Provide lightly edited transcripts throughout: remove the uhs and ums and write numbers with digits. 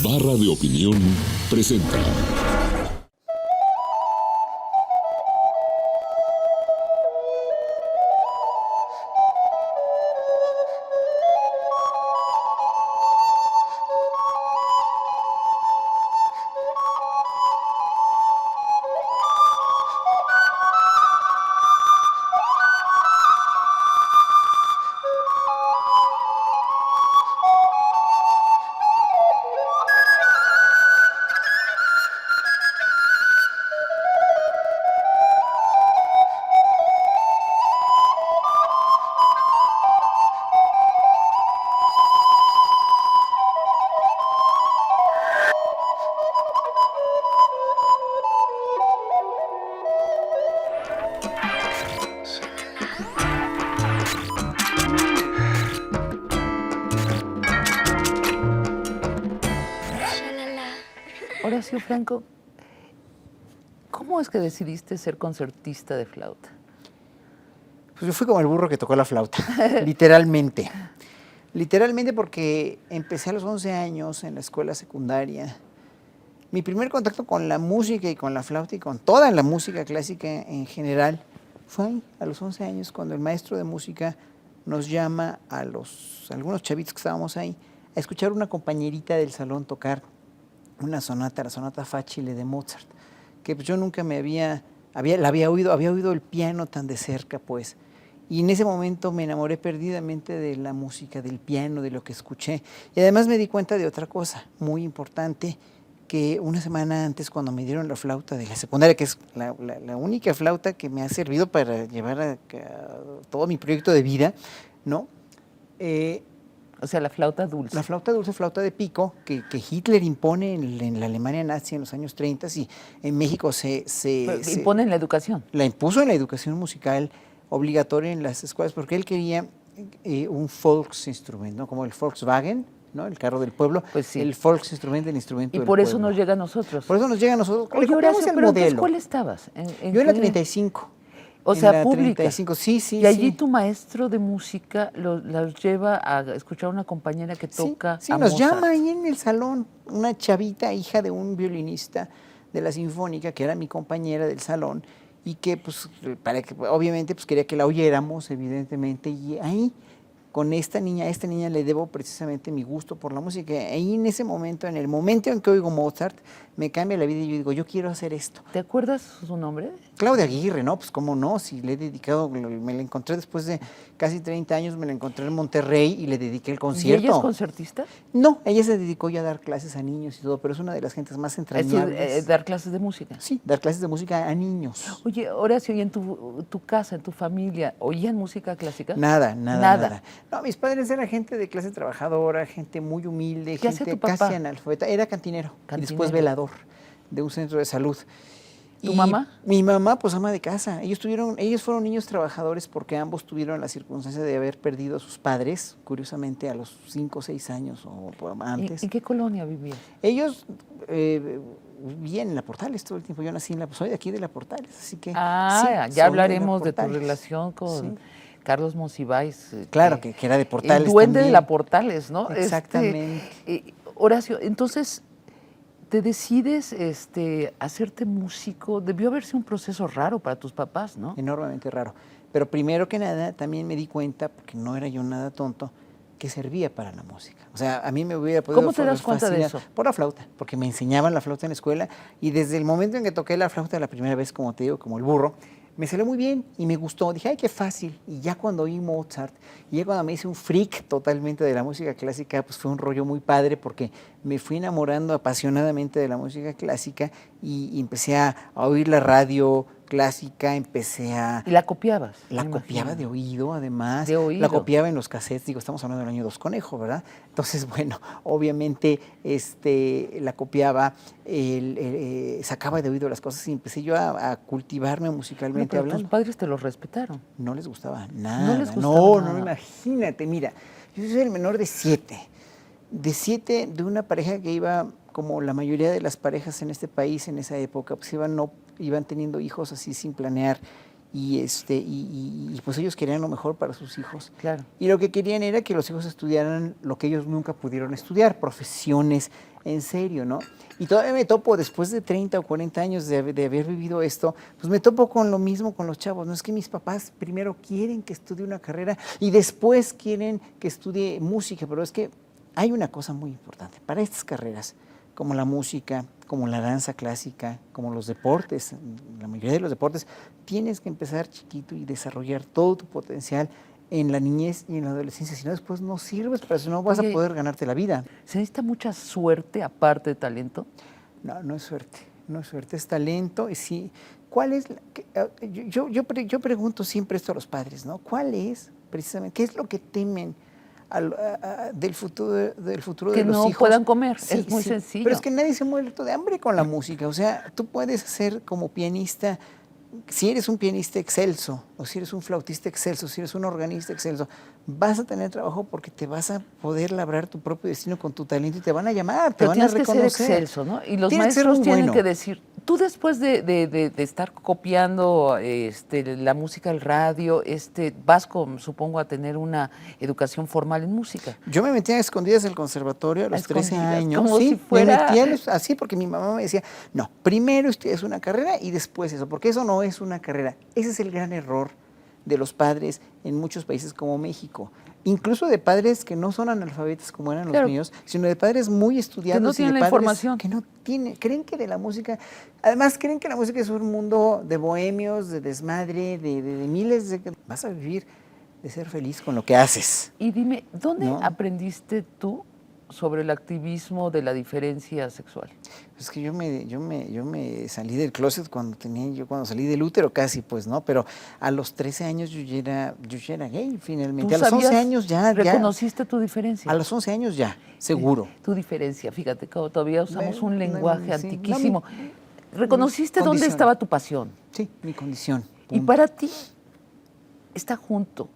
Barra de Opinión presenta. Horacio Franco, ¿cómo es que decidiste ser concertista de flauta? Pues yo fui como el burro que tocó la flauta, literalmente. Literalmente porque empecé a los 11 años en la escuela secundaria. Mi primer contacto con la música y con la flauta y con toda la música clásica en general fue ahí, a los 11 años, cuando el maestro de música nos llama a algunos chavitos que estábamos ahí a escuchar una compañerita del salón tocar una sonata, la sonata Facile de Mozart, que pues yo nunca la había oído el piano tan de cerca, pues. Y en ese momento me enamoré perdidamente de la música, del piano, de lo que escuché. Y además me di cuenta de otra cosa muy importante, que una semana antes, cuando me dieron la flauta de la secundaria, que es la única flauta que me ha servido para llevar a todo mi proyecto de vida, ¿no? O sea, la flauta dulce. La flauta dulce, flauta de pico, que Hitler impone en la Alemania nazi en los años 30 y en México impone en la educación. La impuso en la educación musical obligatoria en las escuelas, porque él quería un Volksinstrument, ¿no? Como el Volkswagen, ¿no? El carro del pueblo, pues sí. El Volksinstrument, el instrumento del pueblo. Y por eso pueblo. nos llega a nosotros. Por eso nos llega a nosotros. Oye, Horacio, pero entonces, ¿cuál estabas? Yo en la 35. O sea, pública. 35, sí. Y allí tu maestro de música los lleva a escuchar a una compañera que toca sí, a nos Mozart. llama ahí en el salón una chavita, hija de un violinista de la Sinfónica, que era mi compañera del salón, y que, pues, obviamente, pues, quería que la oyéramos, evidentemente, y ahí, con a esta niña le debo precisamente mi gusto por la música. Ahí en ese momento, en el momento en que oigo Mozart, me cambia la vida y yo digo, yo quiero hacer esto. ¿Te acuerdas su nombre? Claudia Aguirre, ¿no? Pues cómo no, si le he dedicado, me la encontré después de casi 30 años, me la encontré en Monterrey y le dediqué el concierto. ¿Y ella es concertista? No, ella se dedicó ya a dar clases a niños y todo, pero es una de las gentes más entrañables. Es decir, dar clases de música. Sí, dar clases de música a niños. Oye, Horacio, ¿y en tu casa, en tu familia, oían música clásica? Nada. No, mis padres eran gente de clase trabajadora, gente muy humilde, ¿Qué hacía gente tu papá? casi analfabeta. Era cantinero y después velador de un centro de salud. ¿Tu mamá? Mi mamá, pues ama de casa. Ellos fueron niños trabajadores porque ambos tuvieron la circunstancia de haber perdido a sus padres, curiosamente a los 5 o 6 años o antes. ¿En qué colonia vivías? Ellos vivían en La Portales todo el tiempo. Yo nací soy de aquí de La Portales, así que... ya hablaremos de tu relación con Carlos Monsiváis. Claro, que era de Portales. El duende también. de La Portales, ¿no? Exactamente. Horacio, entonces... te decides hacerte músico. Debió haber sido un proceso raro para tus papás, ¿no? Enormemente raro. Pero primero que nada, también me di cuenta, porque no era yo nada tonto, que servía para la música. O sea, a mí me hubiera podido... ¿Cómo te das cuenta de eso? Por la flauta, porque me enseñaban la flauta en la escuela y desde el momento en que toqué la flauta la primera vez, como te digo, como el burro, me salió muy bien y me gustó. Dije, ay, qué fácil. Y ya cuando oí Mozart, y ya cuando me hice un freak totalmente de la música clásica, pues fue un rollo muy padre porque me fui enamorando apasionadamente de la música clásica y empecé a oír la radio clásica, empecé a... ¿Y la copiabas? La copiaba de oído, además. De oído. La copiaba en los cassettes, digo, estamos hablando del año Dos Conejos, ¿verdad? Entonces, bueno, obviamente la copiaba, sacaba de oído las cosas y empecé yo a cultivarme musicalmente pero hablando. Tus padres te los respetaron. No les gustaba nada. No les gustaba nada. No, imagínate, mira, yo soy el menor de 7. De una pareja que iba, como la mayoría de las parejas en este país en esa época, pues iban teniendo hijos así sin planear y pues ellos querían lo mejor para sus hijos. Claro. Y lo que querían era que los hijos estudiaran lo que ellos nunca pudieron estudiar, profesiones en serio, ¿no? Y todavía me topo, después de 30 o 40 años de haber vivido esto, pues me topo con lo mismo con los chavos. No es que mis papás primero quieren que estudie una carrera y después quieren que estudie música, pero es que hay una cosa muy importante. Para estas carreras, como la música, como la danza clásica, como los deportes, la mayoría de los deportes, tienes que empezar chiquito y desarrollar todo tu potencial en la niñez y en la adolescencia, si no después no sirves, para eso no vas a poder ganarte la vida. ¿Se necesita mucha suerte aparte de talento? No, no es suerte, no es suerte, es talento. Y sí, ¿cuál es? Yo pregunto siempre esto a los padres, ¿no? ¿Cuál es, precisamente, qué es lo que temen del futuro de los hijos? Que no puedan comer, es muy sencillo. Pero es que nadie se muere de hambre con la música, o sea, tú puedes ser como pianista. Si eres un pianista excelso, o si eres un flautista excelso, si eres un organista excelso, vas a tener trabajo porque te vas a poder labrar tu propio destino con tu talento y te van a llamar, te van a reconocer. Tienes que ser excelso, ¿no? Y los maestros tienen que decir, tú después de estar copiando la música al radio, vas, supongo, a tener una educación formal en música. Yo me metía a escondidas al conservatorio a los 13 años. Como sí, si fuera... me metía así porque mi mamá me decía, no, primero estudias una carrera y después eso, porque eso no es una carrera. Ese es el gran error de los padres en muchos países como México. Incluso de padres que no son analfabetas como eran los míos, sino de padres muy estudiados. Que no tienen la información. Que no tienen, creen que de la música, además creen que la música es un mundo de bohemios, de desmadre, de miles de... Vas a vivir de ser feliz con lo que haces. Y dime, ¿dónde aprendiste tú sobre el activismo de la diferencia sexual? Es que yo me salí del closet cuando salí del útero casi, pues, ¿no? Pero a los 13 años yo ya era gay, finalmente. A los 11 años ya... ¿Reconociste tu diferencia? A los 11 años ya, seguro. Tu diferencia, fíjate, como todavía usamos un lenguaje antiquísimo. ¿Reconociste dónde estaba tu pasión? Sí, mi condición. Punto. Y para ti está junto.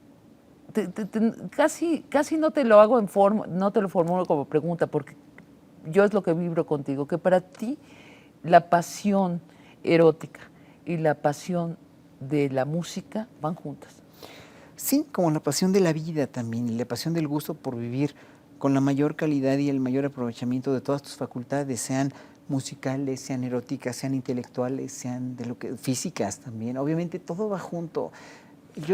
Casi no te lo hago no te lo formulo como pregunta, porque yo es lo que vibro contigo, que para ti la pasión erótica y la pasión de la música van juntas. Sí, como la pasión de la vida también, y la pasión del gusto por vivir con la mayor calidad y el mayor aprovechamiento de todas tus facultades, sean musicales, sean eróticas, sean intelectuales, sean físicas también. Obviamente todo va junto.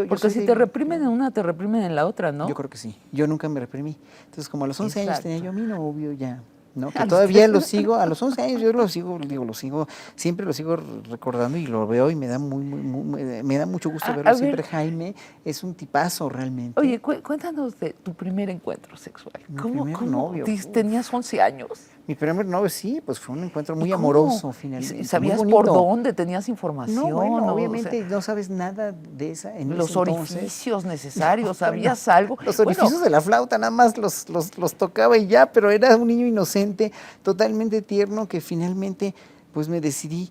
Porque si te reprimen en una, te reprimen en la otra, ¿no? Yo creo que sí. Yo nunca me reprimí. Entonces, como a los 11 años tenía yo a mi novio ya, ¿no? Que todavía lo sigo, a los 11 años yo siempre lo sigo recordando y lo veo y me da me da mucho gusto verlo siempre. Jaime es un tipazo realmente. Oye, cuéntanos de tu primer encuentro sexual. ¿Cómo novio? ¿Tenías 11 años? Mi primer novio, sí, pues fue un encuentro muy amoroso finalmente. ¿Sabías por dónde? ¿Tenías información? No, bueno, obviamente no sabes nada de esa. Los orificios necesarios, ¿sabías algo? Los orificios de la flauta nada más los tocaba y ya, pero era un niño inocente, totalmente tierno, que finalmente pues me decidí.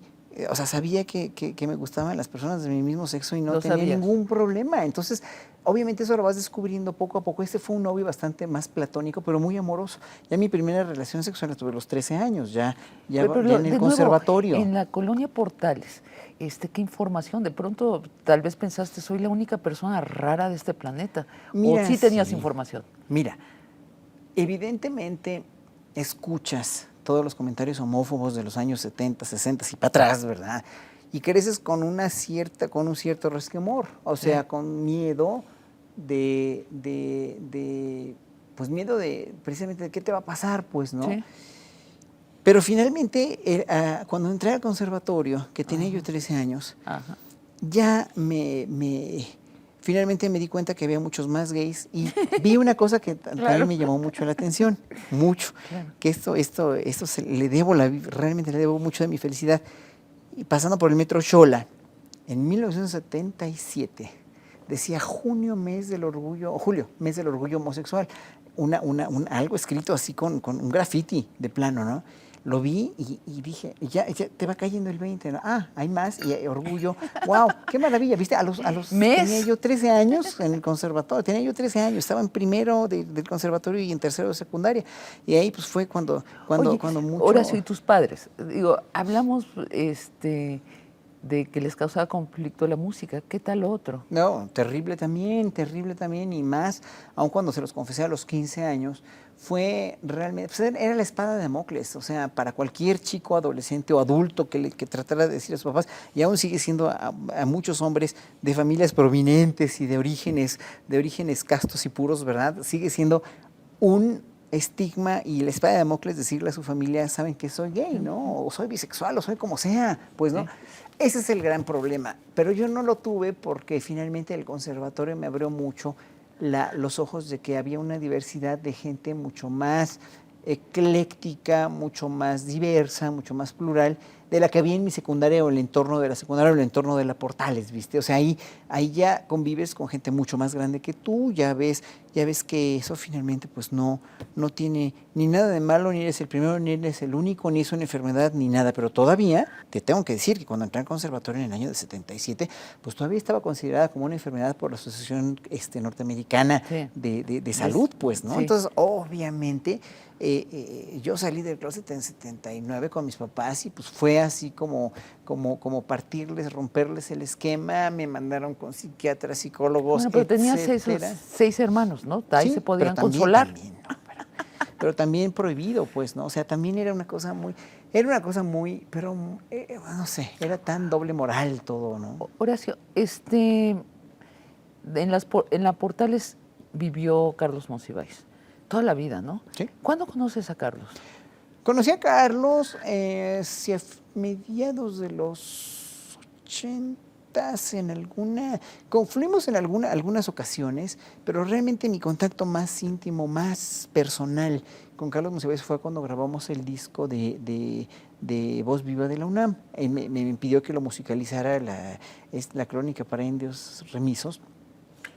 O sea, sabía que me gustaban las personas de mi mismo sexo y no tenía ningún problema. Entonces, obviamente eso lo vas descubriendo poco a poco. Este fue un novio bastante más platónico, pero muy amoroso. Ya mi primera relación sexual la tuve a los 13 años, ya en el conservatorio. En la colonia Portales, ¿qué información? De pronto, tal vez pensaste, soy la única persona rara de este planeta. Mira, ¿O sí tenías información? Mira, evidentemente escuchas todos los comentarios homófobos de los años 70, 60 y para atrás, ¿verdad? Y creces con un cierto resquemor, o sea, con miedo pues miedo de precisamente de qué te va a pasar, pues, ¿no? Sí. Pero finalmente, cuando entré al conservatorio, que tenía yo 13 años, ya finalmente me di cuenta que había muchos más gays y vi una cosa que también me llamó mucho la atención, que esto realmente le debo mucho de mi felicidad. Y pasando por el metro Xola, en 1977, decía julio, mes del orgullo homosexual, algo escrito así con un graffiti de plano, ¿no? Lo vi y dije, ya te va cayendo el 20, ¿no? Hay más, y orgullo. ¡Wow! ¡Qué maravilla! ¿Viste? A los tenía yo 13 años en el conservatorio, estaba en primero del conservatorio y en tercero de secundaria. Y ahí pues fue cuando mucho... Horacio, ¿y tus padres? Digo, hablamos de que les causaba conflicto la música. ¿Qué tal lo otro? No, terrible también, y más, aun cuando se los confesé a los 15 años, fue realmente, pues era la espada de Damocles, o sea, para cualquier chico, adolescente o adulto que tratara de decir a sus papás, y aún sigue siendo a muchos hombres de familias prominentes y de orígenes castos y puros, ¿verdad? Sigue siendo un estigma y la espada de Damocles decirle a su familia, saben que soy gay, ¿no? O soy bisexual, o soy como sea, pues, ¿no? Sí. Ese es el gran problema, pero yo no lo tuve porque finalmente el conservatorio me abrió mucho los ojos de que había una diversidad de gente mucho más ecléctica, mucho más diversa, mucho más plural, de la que había en mi secundaria o el entorno de la secundaria o el entorno de la Portales, ¿viste? O sea, ahí ya convives con gente mucho más grande que tú, ya ves que eso finalmente pues no tiene ni nada de malo, ni eres el primero, ni eres el único, ni es una enfermedad, ni nada, pero todavía, te tengo que decir que cuando entré al conservatorio en el año de 77, pues todavía estaba considerada como una enfermedad por la Asociación Norteamericana sí. de Salud, pues, ¿no? Sí. Entonces, obviamente, yo salí del closet en 79 con mis papás y pues fue así como partirles, romperles el esquema, me mandaron con psiquiatras, psicólogos, bueno, pero tenías seis hermanos, ¿no? Ahí sí, se podían consolar. Pero también prohibido, pues, ¿no? O sea, también era una cosa muy, pero no sé, era tan doble moral todo, ¿no? Horacio, en la Portales vivió Carlos Monsiváis toda la vida, ¿no? Sí. ¿Cuándo conoces a Carlos? Conocí a Carlos hacia mediados de los 80, confluimos en algunas ocasiones, pero realmente mi contacto más íntimo, más personal con Carlos Monsiváis fue cuando grabamos el disco de Voz Viva de la UNAM. Me pidió que lo musicalizara la Crónica para Indios Remisos.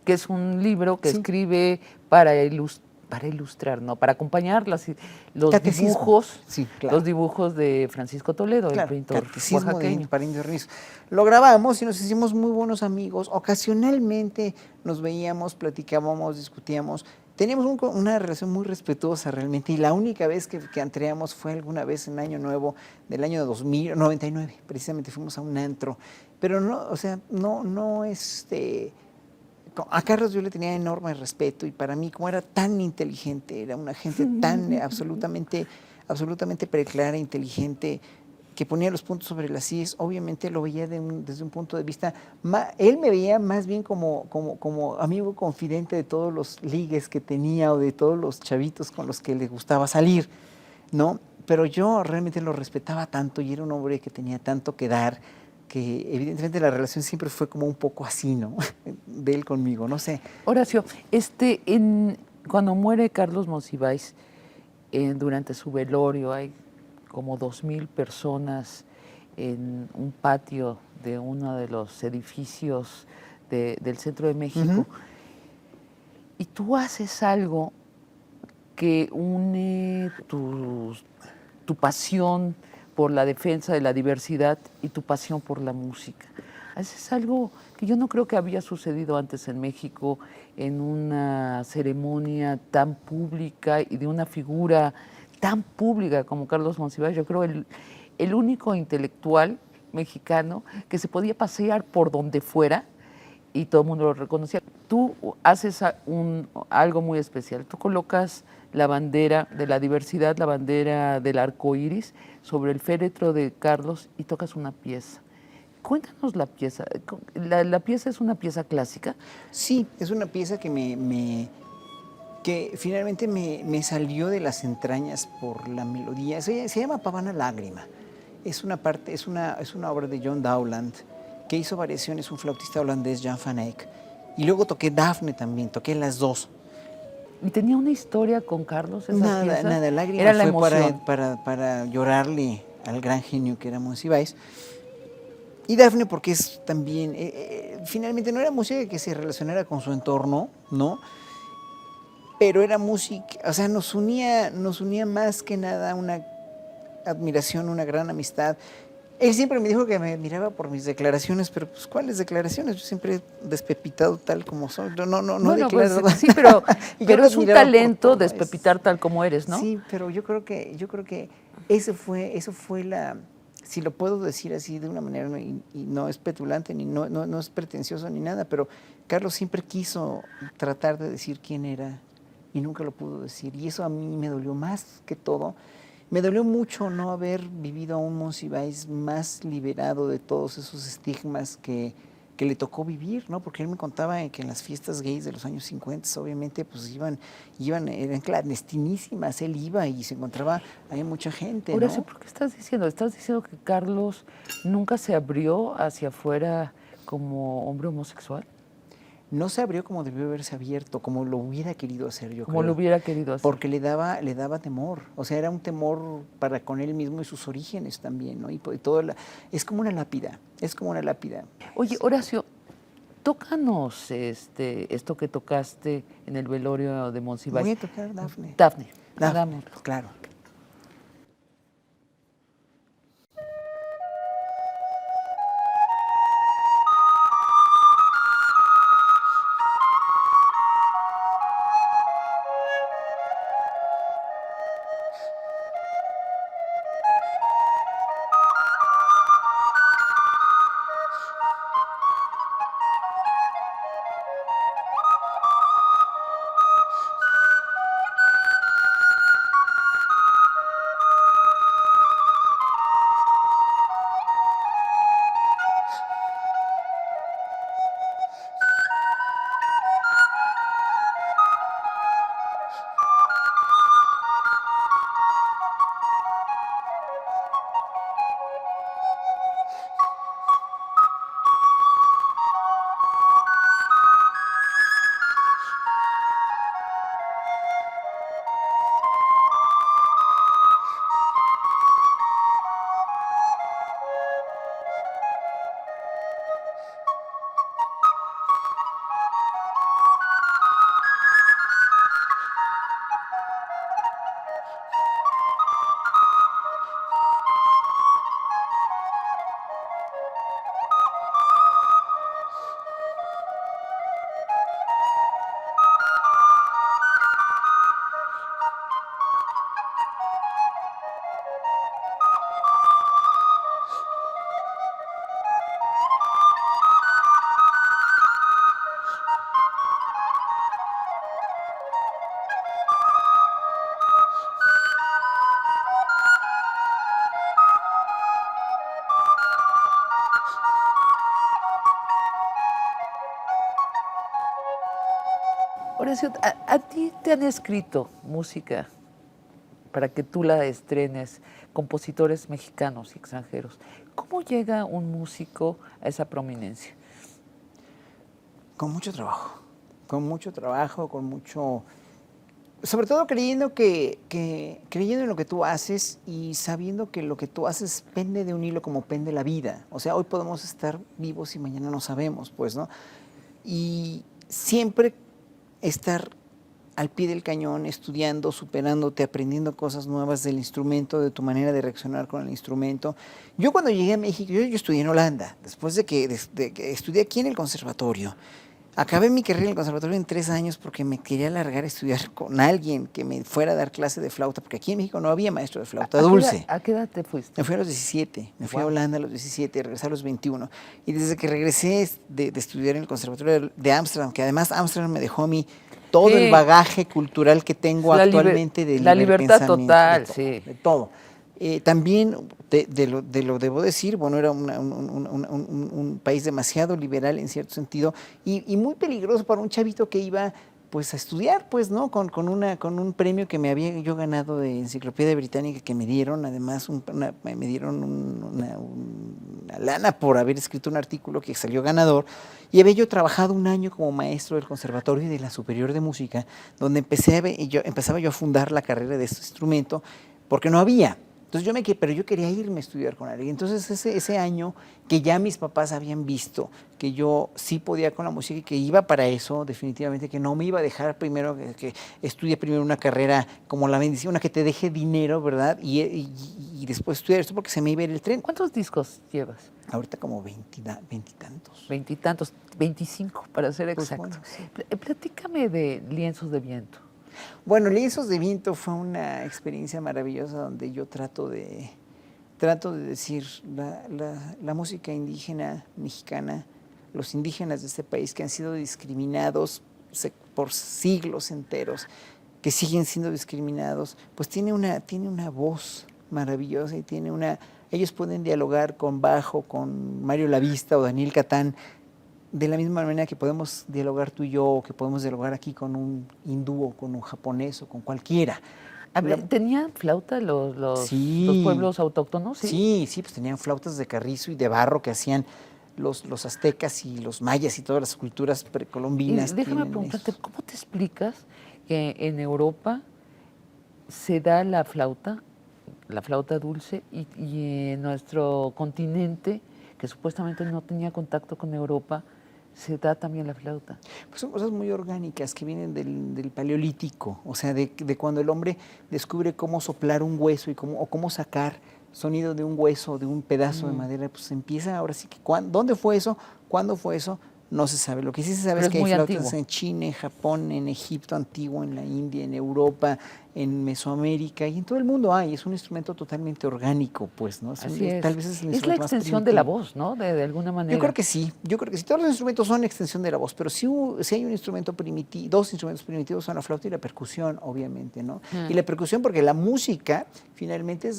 Que es un libro que sí. escribe para ilustrar, ¿no? Para acompañar los dibujos, sí, claro. Los dibujos de Francisco Toledo, claro, el pintor oaxaqueño. Para Indios Remisos. Lo grabamos y nos hicimos muy buenos amigos. Ocasionalmente nos veíamos, platicábamos, discutíamos. Teníamos una relación muy respetuosa realmente, y la única vez que entreamos fue alguna vez en Año Nuevo del año 99, precisamente fuimos a un antro, pero no, o sea, a Carlos yo le tenía enorme respeto, y para mí, como era tan inteligente, era una gente tan absolutamente preclara, inteligente, que ponía los puntos sobre las íes, obviamente lo veía desde un punto de vista, él me veía más bien como amigo confidente de todos los ligues que tenía o de todos los chavitos con los que le gustaba salir, ¿no? Pero yo realmente lo respetaba tanto y era un hombre que tenía tanto que dar, que evidentemente la relación siempre fue como un poco así, ¿no? De él conmigo, no sé. Horacio, cuando muere Carlos Monsiváis, durante su velorio hay como 2,000 personas en un patio de uno de los edificios del centro de México. Uh-huh. Y tú haces algo que une tu pasión por la defensa de la diversidad y tu pasión por la música. Haces algo que yo no creo que había sucedido antes en México, en una ceremonia tan pública y de una figura tan pública como Carlos Monsiváis. Yo creo el único intelectual mexicano que se podía pasear por donde fuera y todo el mundo lo reconocía. Tú haces algo muy especial. Tú colocas la bandera de la diversidad, la bandera del arco iris, sobre el féretro de Carlos y tocas una pieza. Cuéntanos la pieza. ¿La pieza es una pieza clásica? Sí, es una pieza que que finalmente me salió de las entrañas por la melodía. Se llama Pavana Lágrima. Es una obra de John Dowland, que hizo variaciones un flautista holandés, Jan van Eyck. Y luego toqué Dafne también, toqué las dos. ¿Y tenía una historia con Carlos esa pieza? Nada, Lágrima fue para llorarle al gran genio que era Monsiváis. Y Dafne porque es también, finalmente no era música que se relacionara con su entorno, ¿no? Pero era música, o sea, nos unía más que nada una admiración, una gran amistad. Él siempre me dijo que me admiraba por mis declaraciones, pero pues ¿cuáles declaraciones? Yo siempre he despepitado tal como soy. No declaro. Pues, sí, pero es un talento despepitar tal como eres, ¿no? Sí, pero yo creo que eso fue la, si lo puedo decir así de una manera, y no es petulante, ni no es pretencioso ni nada, pero Carlos siempre quiso tratar de decir quién era y nunca lo pudo decir. Y eso a mí me dolió más que todo. Me dolió mucho no haber vivido a un Monsiváis más liberado de todos esos estigmas que le tocó vivir, ¿no? Porque él me contaba que en las fiestas gays de los años 50, obviamente, pues eran clandestinísimas, él iba y se encontraba, hay mucha gente, ¿no? Horacio, ¿por qué estás diciendo? ¿Estás diciendo que Carlos nunca se abrió hacia afuera como hombre homosexual? No se abrió como debió haberse abierto, como lo hubiera querido hacer, yo Como creo. lo hubiera querido hacer. Porque le daba temor, o sea, era un temor para con él mismo y sus orígenes también, ¿no? Y todo es como una lápida, es como una lápida. Oye, Horacio, tócanos esto que tocaste en el velorio de Monsiváis. Voy a tocar Dafne. Dafne, Dafne, hagámoslo. claro. Horacio, ¿a ti te han escrito música para que tú la estrenes, compositores mexicanos y extranjeros? ¿Cómo llega un músico a esa prominencia? Con mucho trabajo, con mucho... Sobre todo creyendo creyendo en lo que tú haces y sabiendo que lo que tú haces pende de un hilo como pende la vida. O sea, hoy podemos estar vivos y mañana no sabemos, pues, ¿no? Y siempre estar al pie del cañón, estudiando, superándote, aprendiendo cosas nuevas del instrumento, de tu manera de reaccionar con el instrumento. Yo cuando llegué a México, yo estudié en Holanda, después de que estudié aquí en el conservatorio. Acabé mi carrera en el conservatorio en 3 años porque me quería largar a estudiar con alguien que me fuera a dar clase de flauta, porque aquí en México no había maestro de flauta dulce. ¿A qué edad te fuiste? Me fui a los 17, me fui a Holanda a los 17, regresé a los 21. Y desde que regresé de estudiar en el conservatorio de Ámsterdam, que además Ámsterdam me dejó a mí todo el bagaje cultural que tengo actualmente de la libertad pensamiento, total, de todo, sí. de todo. También, lo debo decir, bueno, era un país demasiado liberal en cierto sentido y muy peligroso para un chavito que iba pues a estudiar, pues, ¿no? Con un premio que me había yo ganado de Enciclopedia Británica que me dieron, además me dieron una lana por haber escrito un artículo que salió ganador, y había yo trabajado un año como maestro del Conservatorio y de la Superior de Música, donde empezaba yo a fundar la carrera de este instrumento, porque no había. Entonces pero yo quería irme a estudiar con alguien. Entonces ese año que ya mis papás habían visto que yo sí podía con la música y que iba para eso, definitivamente que no me iba a dejar primero, que estudie primero una carrera como la bendición, una que te deje dinero, ¿verdad? Y después estudiar esto porque se me iba a ir el tren. ¿Cuántos discos llevas? Ahorita como 20 y tantos. 20 y tantos, 25 para ser Pues exacto. bueno, sí. Platícame de Lienzos de Viento. Bueno, Lienzos de Viento fue una experiencia maravillosa donde yo trato de decir la música indígena mexicana, los indígenas de este país que han sido discriminados por siglos enteros, que siguen siendo discriminados, pues tiene una voz maravillosa y ellos pueden dialogar con Bajo, con Mario Lavista o Daniel Catán, de la misma manera que podemos dialogar tú y yo, o que podemos dialogar aquí con un hindú o con un japonés o con cualquiera. A ver, ¿tenían flauta los Sí. pueblos autóctonos? Sí, pues tenían flautas de carrizo y de barro que hacían los aztecas y los mayas y todas las culturas precolombinas. Y déjame preguntarte, ¿cómo te explicas que en Europa se da la flauta dulce, y en nuestro continente, que supuestamente no tenía contacto con Europa, se da también la flauta? Pues son cosas muy orgánicas que vienen del paleolítico, o sea, de cuando el hombre descubre cómo soplar un hueso y cómo sacar sonido de un hueso, de un pedazo de madera, pues empieza ahora sí que, ¿dónde fue eso? ¿Cuándo fue eso? No se sabe. Lo que sí se sabe Pero es que es hay muy flautas antiguo. en China, en Japón, en Egipto antiguo, en la India, en Europa, en Mesoamérica y en todo el mundo hay. Es un instrumento totalmente orgánico, pues, ¿no? Así es. Tal vez es el Es la instrumento más extensión de la primitivo. voz, ¿no? De alguna manera. Yo creo que sí. Todos los instrumentos son extensión de la voz, pero sí hay un instrumento primitivo, dos instrumentos primitivos son la flauta y la percusión, obviamente, ¿no? Y la percusión, porque la música, finalmente,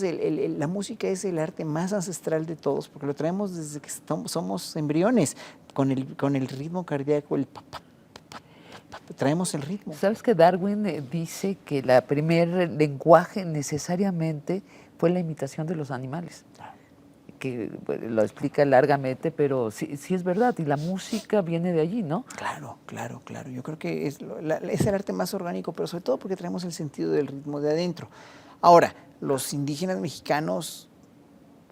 la música es el arte más ancestral de todos, porque lo traemos desde que somos embriones, con el ritmo cardíaco, el pa, pa, pa, pa, pa, traemos el ritmo. ¿Sabes que Darwin dice que el primer lenguaje necesariamente fue la imitación de los animales? Que bueno, lo explica largamente, pero sí es verdad, y la música viene de allí, ¿no? Claro. Yo creo que es el arte más orgánico, pero sobre todo porque traemos el sentido del ritmo de adentro. Ahora, los indígenas mexicanos,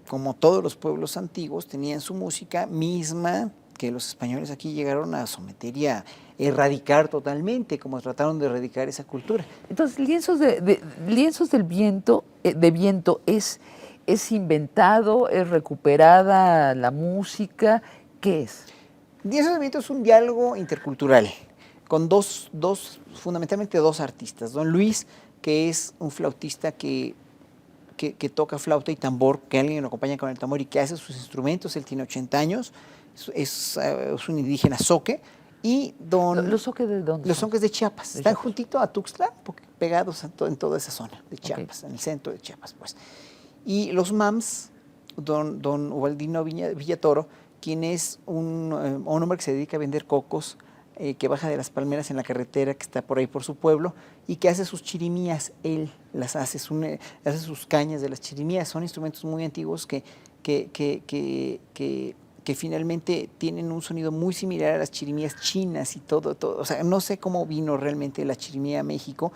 como todos los pueblos antiguos, tenían su música misma que los españoles aquí llegaron a someter y a erradicar totalmente, como trataron de erradicar esa cultura. Entonces, lienzos del viento, de viento es inventado, es recuperada la música, ¿qué es? Lienzos de viento es un diálogo intercultural con fundamentalmente dos artistas. Don Luis, que es un flautista que toca flauta y tambor, que alguien lo acompaña con el tambor y que hace sus instrumentos. Él tiene 80 años, es un indígena zoque. Y ¿Los zoques de dónde Los son? zoques de Chiapas. Están juntito a Tuxtla, pegados en toda esa zona de Chiapas, Okay. en el centro de Chiapas, pues. Y los MAMS, don Ubaldino Villatoro, quien es un hombre que se dedica a vender cocos, que baja de las palmeras en la carretera que está por ahí por su pueblo y que hace sus chirimías. Él las hace, hace sus cañas de las chirimías. Son instrumentos muy antiguos que finalmente tienen un sonido muy similar a las chirimías chinas y todo. O sea, no sé cómo vino realmente la chirimía a México.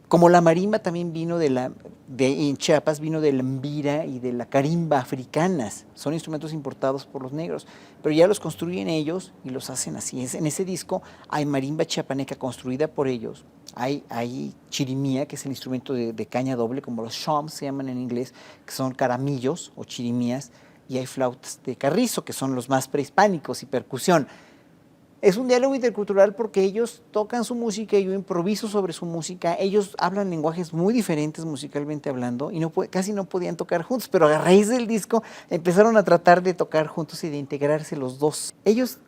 Como la marimba también vino en Chiapas, vino de la mbira y de la carimba africanas. Son instrumentos importados por los negros, pero ya los construyen ellos y los hacen así. En ese disco hay marimba chiapaneca construida por ellos. Hay chirimía, que es el instrumento de caña doble, como los shawms se llaman en inglés, que son caramillos o chirimías, y hay flautas de carrizo, que son los más prehispánicos, y percusión. Es un diálogo intercultural porque ellos tocan su música y yo improviso sobre su música. Ellos hablan lenguajes muy diferentes musicalmente hablando y casi no podían tocar juntos, pero a raíz del disco empezaron a tratar de tocar juntos y de integrarse los dos. Ellos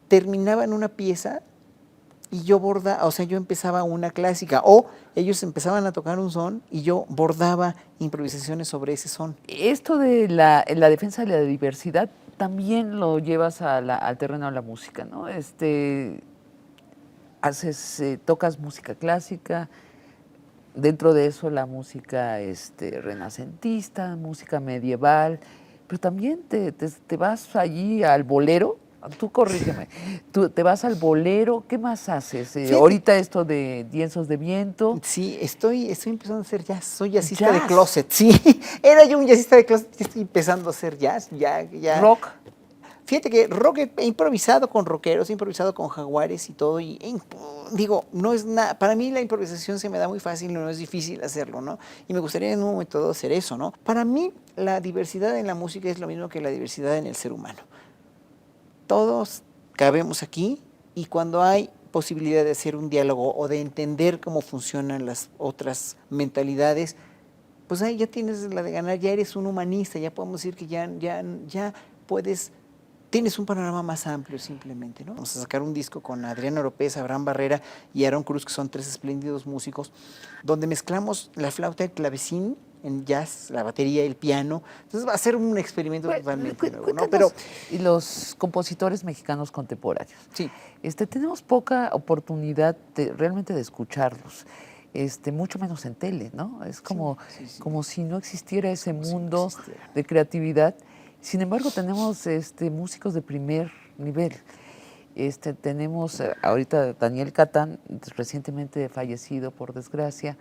terminaban una pieza y yo empezaba una clásica, o ellos empezaban a tocar un son y yo bordaba improvisaciones sobre ese son. Esto de la defensa de la diversidad también lo llevas al terreno de la música, ¿no? Tocas música clásica, dentro de eso la música renacentista, música medieval, pero también te vas allí al bolero. Tú corrígeme, tú te vas al bolero, ¿qué más haces? Ahorita esto de lienzos de viento. Sí, estoy empezando a hacer jazz, soy jazzista de closet, sí, era yo un jazzista de closet, estoy empezando a hacer jazz, ya. Rock. Fíjate que rock he improvisado con rockeros, he improvisado con jaguares y todo, y digo, no es nada, para mí la improvisación se me da muy fácil, no es difícil hacerlo, ¿no? Y me gustaría en un momento dado hacer eso, ¿no? Para mí la diversidad en la música es lo mismo que la diversidad en el ser humano. Todos cabemos aquí y cuando hay posibilidad de hacer un diálogo o de entender cómo funcionan las otras mentalidades, pues ahí ya tienes la de ganar, ya eres un humanista, ya podemos decir que ya puedes tienes un panorama más amplio simplemente, ¿no? Vamos a sacar un disco con Adrián Oropeza, Abraham Barrera y Aaron Cruz, que son 3 espléndidos músicos, donde mezclamos la flauta, el clavecín, en jazz, la batería, el piano. Entonces va a ser un experimento totalmente nuevo, ¿no? Pero y los compositores mexicanos contemporáneos. sí. Tenemos poca oportunidad realmente de escucharlos. Mucho menos en tele, ¿no? Es como, como si no existiera ese mundo de creatividad. Sin embargo, tenemos músicos de primer nivel. Tenemos ahorita Daniel Catán, recientemente fallecido por desgracia.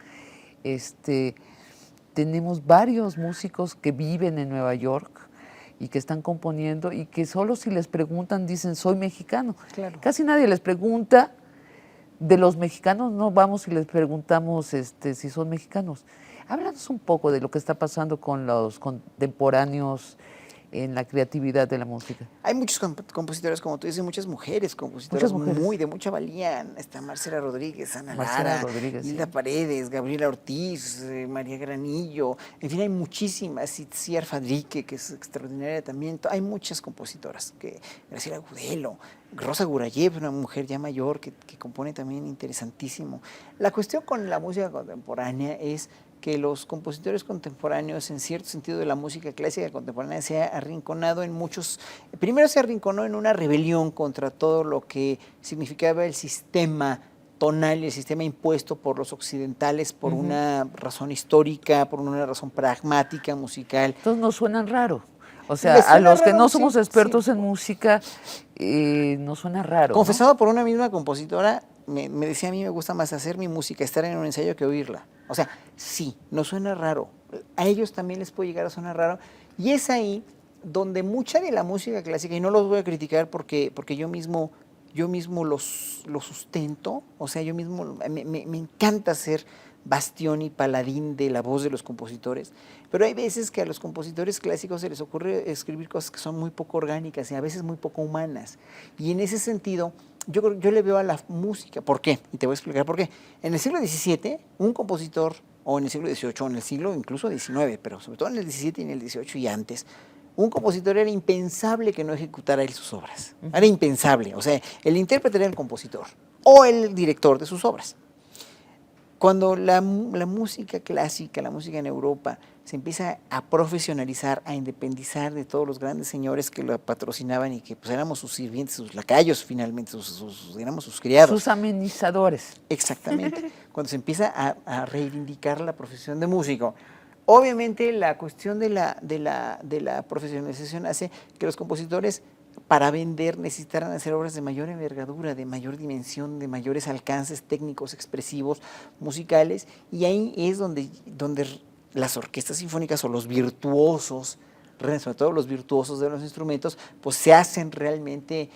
Tenemos varios músicos que viven en Nueva York y que están componiendo y que solo si les preguntan dicen soy mexicano. Claro. Casi nadie les pregunta de los mexicanos, no vamos y les preguntamos si son mexicanos. Háblanos un poco de lo que está pasando con los contemporáneos en la creatividad de la música. Hay muchos compositores, como tú dices, muchas mujeres compositoras de mucha valía. Está Marcela Rodríguez, Ana Lara, Hilda Paredes, Gabriela Ortiz, María Granillo, en fin, hay muchísimas. Itziar Fadrique, que es extraordinaria también. Hay muchas compositoras, Graciela Gudelo, Rosa Gurayev, una mujer ya mayor que compone también interesantísimo. La cuestión con la música contemporánea es que los compositores contemporáneos, en cierto sentido de la música clásica contemporánea, se ha arrinconado en muchos... Primero se arrinconó en una rebelión contra todo lo que significaba el sistema tonal y el sistema impuesto por los occidentales por una razón histórica, por una razón pragmática, musical. Entonces nos suenan raro. O sea, a los que no somos expertos en música, nos suena raro. Confesado, ¿no? Por una misma compositora, me decía, a mí me gusta más hacer mi música, estar en un ensayo que oírla. O sea, sí, nos suena raro. A ellos también les puede llegar a sonar raro. Y es ahí donde mucha de la música clásica, y no los voy a criticar porque yo mismo los sustento, o sea, yo mismo me encanta ser bastión y paladín de la voz de los compositores, pero hay veces que a los compositores clásicos se les ocurre escribir cosas que son muy poco orgánicas y a veces muy poco humanas. Y en ese sentido, yo le veo a la música, ¿por qué? Y te voy a explicar por qué. En el siglo XVII, un compositor, o en el siglo XVIII, o en el siglo incluso XIX, pero sobre todo en el XVII y en el XVIII y antes, un compositor era impensable que no ejecutara él sus obras. Era impensable. O sea, el intérprete era el compositor o el director de sus obras. Cuando la música clásica, la música en Europa, se empieza a profesionalizar, a independizar de todos los grandes señores que la patrocinaban y que pues éramos sus sirvientes, sus lacayos finalmente, éramos sus criados. Sus amenizadores. Exactamente. Cuando se empieza a reivindicar la profesión de músico, obviamente la cuestión de la profesionalización hace que los compositores, para vender, necesitaran hacer obras de mayor envergadura, de mayor dimensión, de mayores alcances técnicos, expresivos, musicales, y ahí es donde las orquestas sinfónicas o los virtuosos, sobre todo los virtuosos de los instrumentos, pues se hacen realmente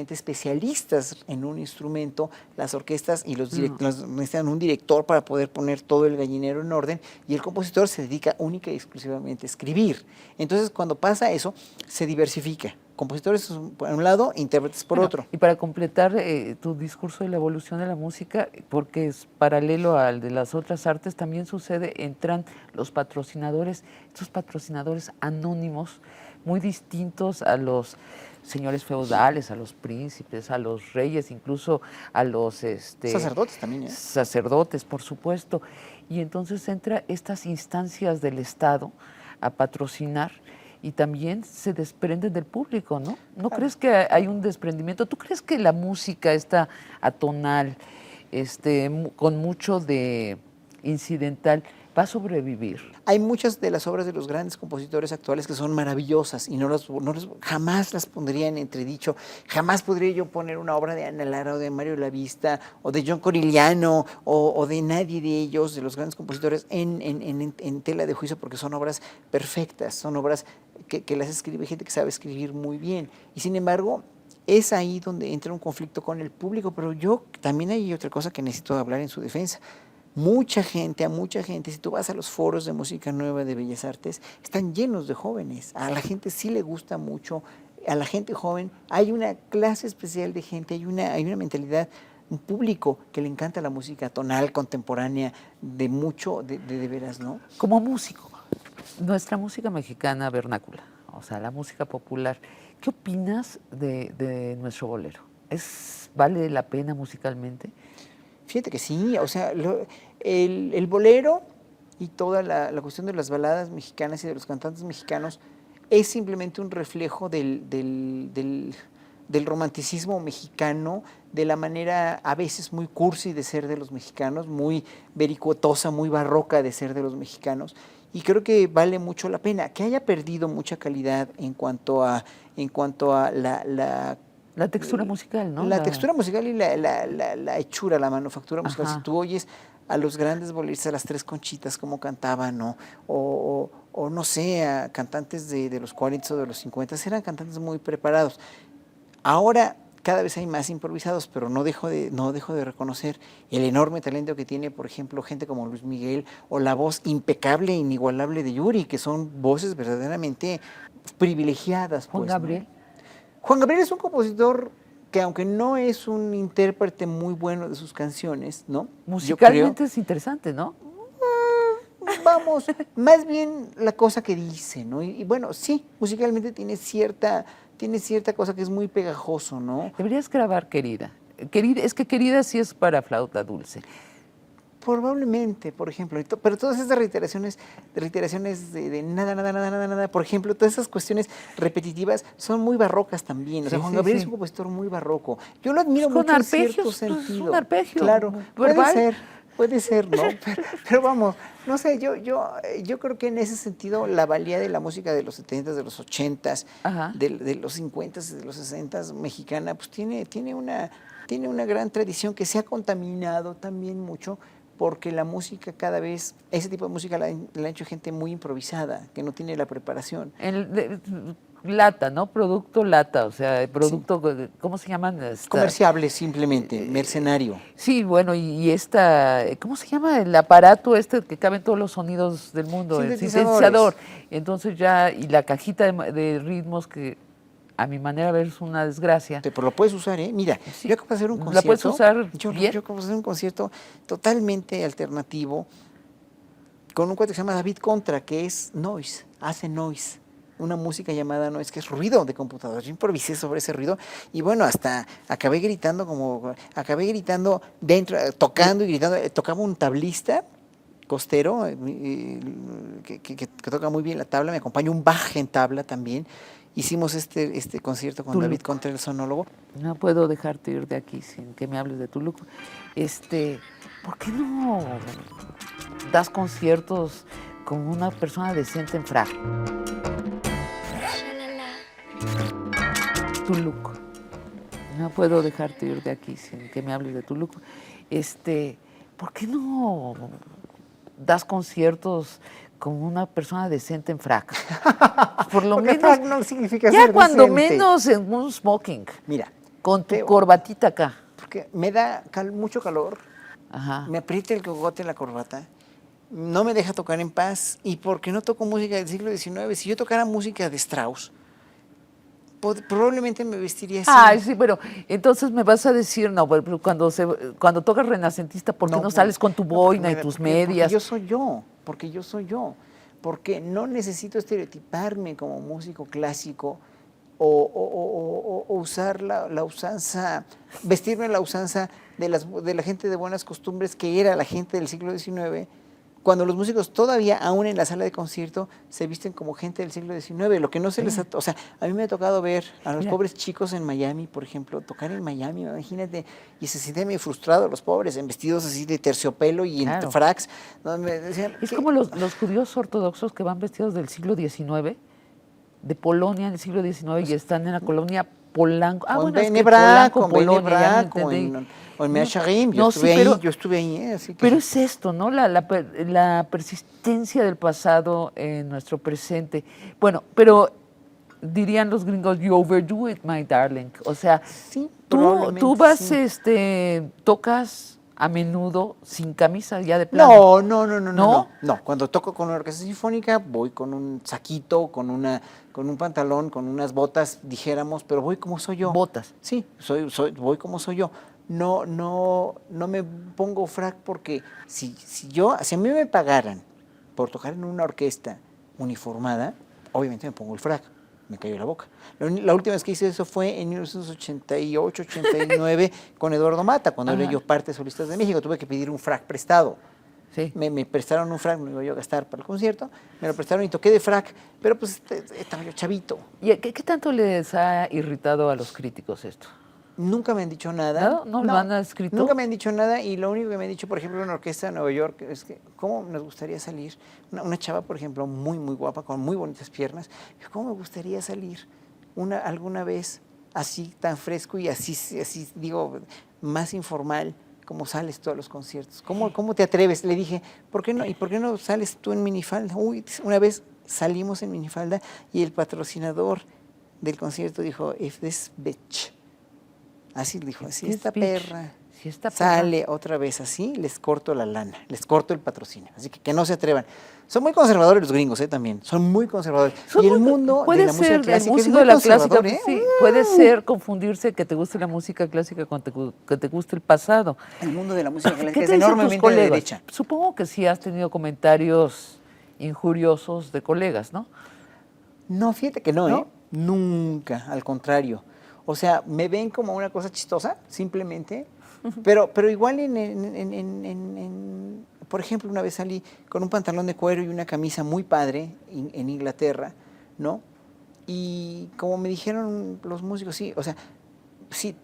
especialistas en un instrumento. Las orquestas y los directores necesitan un director para poder poner todo el gallinero en orden, y el compositor se dedica única y exclusivamente a escribir. Entonces, cuando pasa eso, se diversifica. Compositores por un lado, intérpretes por otro. Y para completar tu discurso de la evolución de la música, porque es paralelo al de las otras artes, también entran los patrocinadores, estos patrocinadores anónimos, muy distintos a los señores feudales, a los príncipes, a los reyes, incluso a los sacerdotes también. Sacerdotes, por supuesto. Y entonces entra estas instancias del Estado a patrocinar, y también se desprenden del público, ¿no? ¿No crees que hay un desprendimiento? ¿Tú crees que la música esta atonal, con mucho de incidental, va a sobrevivir? Hay muchas de las obras de los grandes compositores actuales que son maravillosas y jamás las pondría en entredicho. Jamás podría yo poner una obra de Ana Lara o de Mario Lavista o de John Corigliano o de nadie de ellos, de los grandes compositores, en tela de juicio, porque son obras perfectas, son obras que las escribe gente que sabe escribir muy bien. Y sin embargo, es ahí donde entra un conflicto con el público, pero también hay otra cosa que necesito hablar en su defensa. A mucha gente, si tú vas a los foros de música nueva de Bellas Artes, están llenos de jóvenes. A la gente sí le gusta mucho, a la gente joven hay una clase especial de gente, hay una mentalidad, un público que le encanta la música tonal, contemporánea, de veras, ¿no? Como músico, nuestra música mexicana vernácula, o sea, la música popular. ¿Qué opinas de nuestro bolero? ¿Vale la pena musicalmente? Fíjate que sí, o sea, el bolero y toda la cuestión de las baladas mexicanas y de los cantantes mexicanos es simplemente un reflejo del romanticismo mexicano, de la manera a veces muy cursi de ser de los mexicanos, muy vericuetosa, muy barroca de ser de los mexicanos. Y creo que vale mucho la pena. Que haya perdido mucha calidad en cuanto a La textura musical, ¿no? la textura musical y la hechura, la manufactura musical. Ajá. Si tú oyes a los grandes boleristas, a las Tres Conchitas, cómo cantaban, ¿no? O no sé, a cantantes de los 40 o de los 50, eran cantantes muy preparados. Ahora cada vez hay más improvisados, pero no dejo de reconocer el enorme talento que tiene, por ejemplo, gente como Luis Miguel o la voz impecable e inigualable de Yuri, que son voces verdaderamente privilegiadas. Juan Pues, Gabriel. ¿no? Juan Gabriel es un compositor que, aunque no es un intérprete muy bueno de sus canciones, ¿no? Musicalmente es interesante, ¿no? Vamos, más bien la cosa que dice, ¿no? Y bueno, sí, musicalmente tiene cierta cosa que es muy pegajoso, ¿no? Deberías grabar Querida. Es que Querida sí es para flauta dulce. Probablemente, por ejemplo, pero todas esas reiteraciones de nada, nada, nada, nada, nada, por ejemplo, todas esas cuestiones repetitivas son muy barrocas también. O sea, Sí, Juan sí, Gabriel sí. es un compositor muy barroco. Yo lo admiro Pues con mucho en cierto arpegios, pues, sentido. un arpegio Claro, verbal. puede ser, ¿no? Pero vamos, no sé, yo creo que en ese sentido la valía de la música de los 70s, de los 80s, Ajá. de los 50s, de los 60s mexicana, pues tiene una gran tradición que se ha contaminado también mucho porque la música cada vez, ese tipo de música la ha hecho gente muy improvisada, que no tiene la preparación. Lata, ¿no? Producto lata, o sea, Sí. producto, ¿cómo se llaman? Comerciable simplemente, mercenario. Sí, bueno, y esta, ¿cómo se llama? El aparato este que caben todos los sonidos del mundo, el Sintetizadores. sintetizador. Entonces ya, y la cajita de ritmos que a mi manera de ver es una desgracia. Pero lo puedes usar, ¿eh? Mira, Sí. yo acabo de hacer un ¿La concierto. puedes usar yo bien? acabo de hacer un concierto totalmente alternativo con un cuate que se llama David Contra, que es noise, hace noise. Una música llamada noise, que es ruido de computadora. Yo improvisé sobre ese ruido y bueno, hasta acabé gritando dentro, tocando y gritando. Tocaba un tablista costero que toca muy bien la tabla, me acompaña un bajo en tabla también. Hicimos este concierto con Tu David look. Contra, el sonólogo. No puedo dejarte ir de aquí sin que me hables de tu look. ¿Por qué no das conciertos como una persona decente en frac? Tu look. No puedo dejarte ir de aquí sin que me hables de tu look. ¿Por qué no das conciertos como una persona decente en frac? Por lo Porque menos. frac no significa Ya ser cuando decente. menos en un smoking. Mira, Con tu corbatita acá. porque me da mucho calor, Ajá. me aprieta el cogote la corbata, no me deja tocar en paz, y porque no toco música del siglo XIX. Si yo tocara música de Strauss, probablemente me vestiría así. Ay, sí, pero entonces me vas a decir, no, pero cuando tocas renacentista, ¿por qué no sales con tu boina y tus medias? Porque yo soy yo, porque no necesito estereotiparme como músico clásico o usar la usanza, vestirme la usanza de la gente de buenas costumbres que era la gente del siglo XIX, cuando los músicos todavía, aún en la sala de concierto, se visten como gente del siglo XIX, lo que no se les o sea, a mí me ha tocado ver a los pobres chicos en Miami, por ejemplo, tocar en Miami, imagínate, y se sienten muy frustrados los pobres, en vestidos así de terciopelo y en fracs. ¿No? Me decían, es como los judíos ortodoxos que van vestidos del siglo XIX, de Polonia en el siglo XIX, y están en la colonia Polanco. O en Bueno, es que Benebra, Polanco, Polonia, ya me entendí. o en Mea Shearim, yo estuve ahí, así que... Pero es esto, ¿no? La persistencia del pasado en nuestro presente. Bueno, pero dirían los gringos, you overdo it, my darling. O sea, sí, tú vas, sí. tocas a menudo sin camisa ya de plano. No. Cuando toco con una orquesta sinfónica voy con un saquito, con un pantalón, con unas botas, dijéramos, pero voy como soy yo. ¿Botas? Sí, voy como soy yo. No me pongo frac porque si a mí me pagaran por tocar en una orquesta uniformada, obviamente me pongo el frac. me cayó la boca. La última vez que hice eso fue en 1988, 89 con Eduardo Mata, cuando era yo parte de Solistas de México. Tuve que pedir un frac prestado. Sí. Me prestaron un frac, me iba yo a gastar para el concierto, me lo prestaron y toqué de frac, pero pues estaba yo chavito. ¿Y qué tanto les ha irritado a los críticos esto? Nunca me han dicho nada. ¿No lo han escrito? Nunca me han dicho nada y lo único que me han dicho, por ejemplo, en una orquesta de Nueva York, es que cómo nos gustaría salir. Una chava, por ejemplo, muy, muy guapa, con muy bonitas piernas. ¿Cómo me gustaría salir alguna vez así, tan fresco y así digo, más informal, como sales tú a los conciertos? ¿Cómo te atreves? Le dije, ¿por qué no? ¿Y por qué no sales tú en minifalda? Uy, una vez salimos en minifalda y el patrocinador del concierto dijo, if this bitch... Así dijo, si esta perra sale otra vez así, les corto la lana, les corto el patrocinio. Así que no se atrevan. Son muy conservadores los gringos, también. Son muy conservadores. Y el mundo de la música clásica es muy conservador, sí, puede ser confundirse que te guste la música clásica con que te guste el pasado. El mundo de la música clásica es enormemente de derecha. Supongo que sí has tenido comentarios injuriosos de colegas, ¿no? No, fíjate que no, Nunca, al contrario. O sea, me ven como una cosa chistosa, simplemente, pero igual por ejemplo, una vez salí con un pantalón de cuero y una camisa muy padre en Inglaterra, ¿no? Y como me dijeron los músicos, sí, o sea, sí,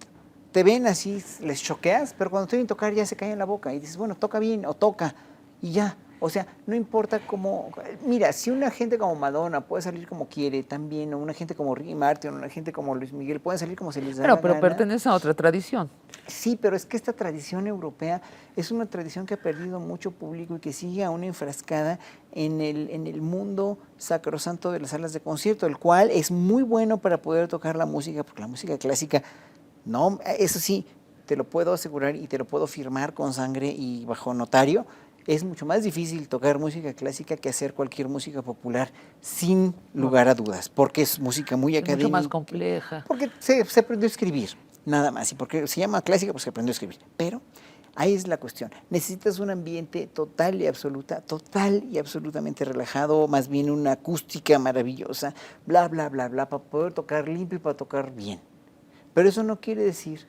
te ven así, les choqueas, pero cuando te ven tocar ya se caen en la boca y dices, bueno, toca bien o toca y ya. O sea, no importa cómo... Mira, si una gente como Madonna puede salir como quiere también, o una gente como Ricky Martin, o una gente como Luis Miguel, pueden salir como se les da la Pero gana. pertenece a otra tradición. Sí, pero es que esta tradición europea es una tradición que ha perdido mucho público y que sigue aún enfrascada en el mundo sacrosanto de las salas de concierto, el cual es muy bueno para poder tocar la música, porque la música clásica, no, eso sí, te lo puedo asegurar y te lo puedo firmar con sangre y bajo notario. Es mucho más difícil tocar música clásica que hacer cualquier música popular, sin lugar a dudas, porque es música muy académica. Mucho más compleja. Porque se aprendió a escribir, nada más, y porque se llama clásica, pues se aprendió a escribir. Pero ahí es la cuestión. Necesitas un ambiente total y absolutamente relajado, más bien una acústica maravillosa, bla, bla, bla, bla, para poder tocar limpio y para tocar bien. Pero eso no quiere decir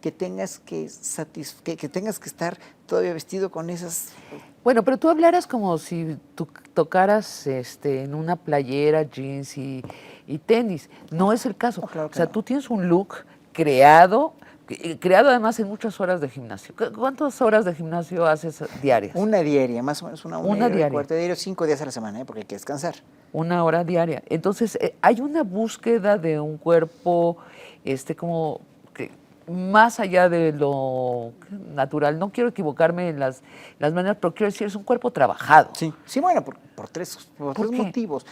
que tengas que estar todavía vestido con esas... Bueno, pero tú hablaras como si tú tocaras en una playera, jeans y tenis. No es el caso. No, claro que o sea, no. Tú tienes un look creado además en muchas horas de gimnasio. ¿Cuántas horas de gimnasio haces diarias? Una diaria, más o menos una diaria. Cuarto diario, 5 días a la semana, porque hay que descansar. 1 hora diaria. Entonces, hay una búsqueda de un cuerpo como que más allá de lo natural. No quiero equivocarme en las maneras, pero quiero decir, es un cuerpo trabajado. Sí, bueno, por tres qué? motivos.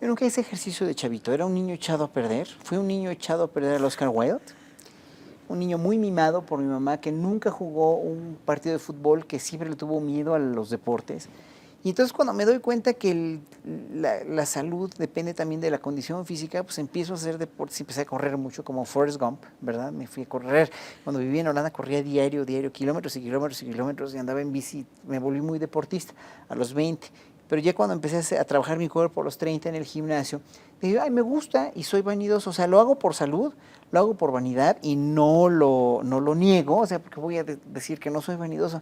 Yo nunca hice ejercicio de chavito, era un niño echado a perder. Fui un niño echado a perder al Oscar Wilde. Un niño muy mimado por mi mamá, que nunca jugó un partido de fútbol, que siempre le tuvo miedo a los deportes. Y entonces cuando me doy cuenta que la salud depende también de la condición física, pues empiezo a hacer deportes y empecé a correr mucho, como Forrest Gump, ¿verdad? Me fui a correr. Cuando vivía en Holanda corría diario, kilómetros y kilómetros y kilómetros, y andaba en bici. Me volví muy deportista a los 20. Pero ya cuando empecé a trabajar mi cuerpo a los 30 en el gimnasio, dije, ay, me gusta y soy vanidoso. O sea, lo hago por salud, lo hago por vanidad y no lo niego. O sea, porque voy a decir que no soy vanidoso.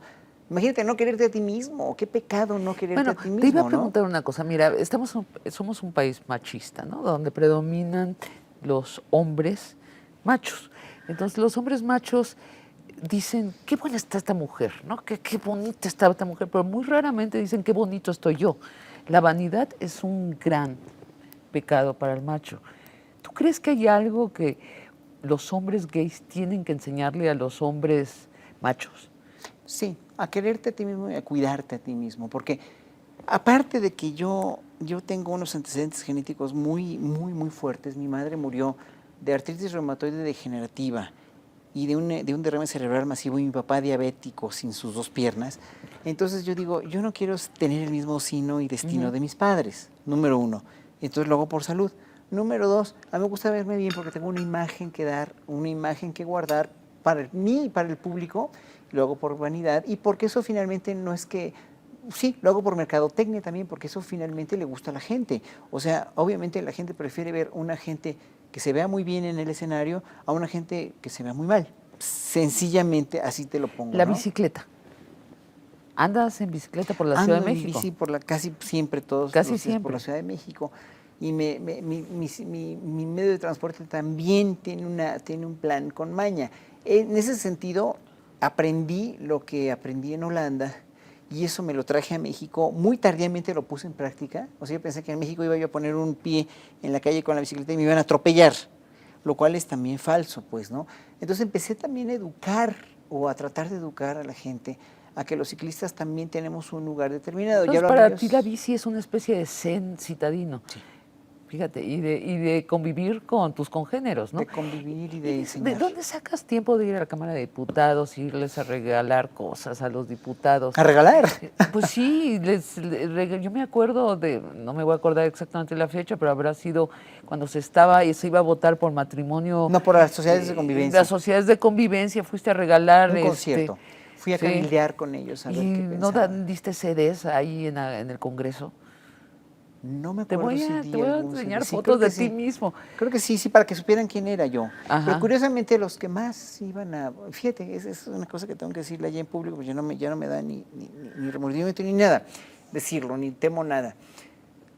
Imagínate no quererte a ti mismo. Qué pecado no quererte a ti mismo, te iba a preguntar una cosa. Mira, somos un país machista, ¿no? Donde predominan los hombres machos. Entonces, los hombres machos dicen, qué buena está esta mujer, ¿no? Qué bonita está esta mujer, pero muy raramente dicen, qué bonito estoy yo. La vanidad es un gran pecado para el macho. ¿Tú crees que hay algo que los hombres gays tienen que enseñarle a los hombres machos? Sí, a quererte a ti mismo y a cuidarte a ti mismo, porque aparte de que yo tengo unos antecedentes genéticos muy, muy, muy fuertes. Mi madre murió de artritis reumatoide degenerativa y de un derrame cerebral masivo, y mi papá diabético sin sus 2 piernas. Entonces yo digo, yo no quiero tener el mismo sino y destino de mis padres, número 1. Entonces lo hago por salud. Número 2, a mí me gusta verme bien porque tengo una imagen que dar, una imagen que guardar para mí y para el público. Lo hago por vanidad y porque eso finalmente no es que Sí, lo hago por mercadotecnia también, porque eso finalmente le gusta a la gente. O sea, obviamente la gente prefiere ver una gente que se vea muy bien en el escenario a una gente que se vea muy mal. Sencillamente así te lo pongo, La ¿no? bicicleta. ¿Andas en bicicleta por la Ando Ciudad de en México? bici casi siempre, todos Casi los días por siempre. la Ciudad de México. Y mi medio de transporte también tiene un plan con maña. En ese sentido, aprendí lo que aprendí en Holanda y eso me lo traje a México. Muy tardíamente lo puse en práctica. O sea, yo pensé que en México iba yo a poner un pie en la calle con la bicicleta y me iban a atropellar, lo cual es también falso, pues, ¿no? Entonces empecé también a educar o a tratar de educar a la gente a que los ciclistas también tenemos un lugar determinado. Entonces, Ya lo para ellos- ti la bici es una especie de zen citadino. Sí. Fíjate, y de convivir con tus congéneros, ¿no? De convivir y de ¿De enseñar. dónde sacas tiempo de ir a la Cámara de Diputados, irles a regalar cosas a los diputados? ¿A regalar? Pues sí, yo me acuerdo no me voy a acordar exactamente la fecha, pero habrá sido cuando se iba a votar por matrimonio. No, por las sociedades de convivencia. Las sociedades de convivencia, fuiste a regalar. Un concierto. Fui a sí. cabildear con ellos a ver ¿Y qué no pensaban. diste CDs ahí en el Congreso? No me Te acuerdo voy si a, di te voy a algún enseñar CD. Sí, fotos creo de que ti sí. mismo. Creo que sí, para que supieran quién era yo. Ajá. Pero curiosamente los que más iban a... Fíjate, es una cosa que tengo que decirle allá en público, porque ya no me da ni remordimiento ni nada decirlo, ni temo nada.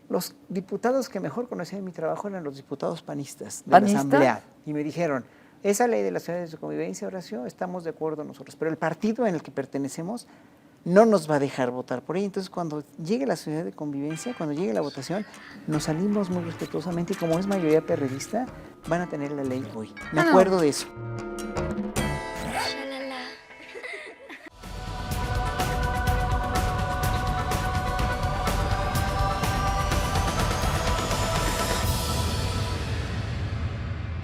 Los diputados que mejor conocían mi trabajo eran los diputados panistas de ¿Panista? la Asamblea. Y me dijeron, esa ley de las ciudades de convivencia, Horacio, estamos de acuerdo nosotros, pero el partido en el que pertenecemos no nos va a dejar votar por ella. Entonces, cuando llegue la ciudad de convivencia, cuando llegue la votación, nos salimos muy respetuosamente y como es mayoría perredista, van a tener la ley hoy. Me acuerdo de eso.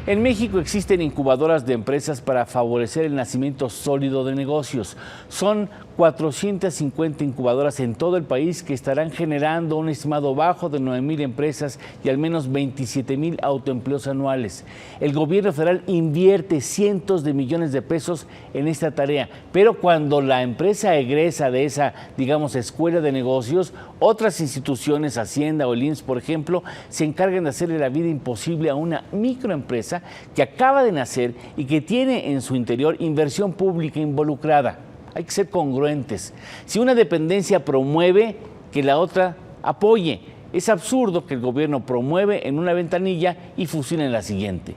En México existen incubadoras de empresas para favorecer el nacimiento sólido de negocios. Son 450 incubadoras en todo el país que estarán generando un estimado bajo de 9,000 empresas y al menos 27,000 autoempleos anuales. El gobierno federal invierte cientos de millones de pesos en esta tarea, pero cuando la empresa egresa de esa, digamos, escuela de negocios, otras instituciones, Hacienda o el IMSS, por ejemplo, se encargan de hacerle la vida imposible a una microempresa que acaba de nacer y que tiene en su interior inversión pública involucrada. Hay que ser congruentes. Si una dependencia promueve, que la otra apoye. Es absurdo que el gobierno promueve en una ventanilla y fusione en la siguiente.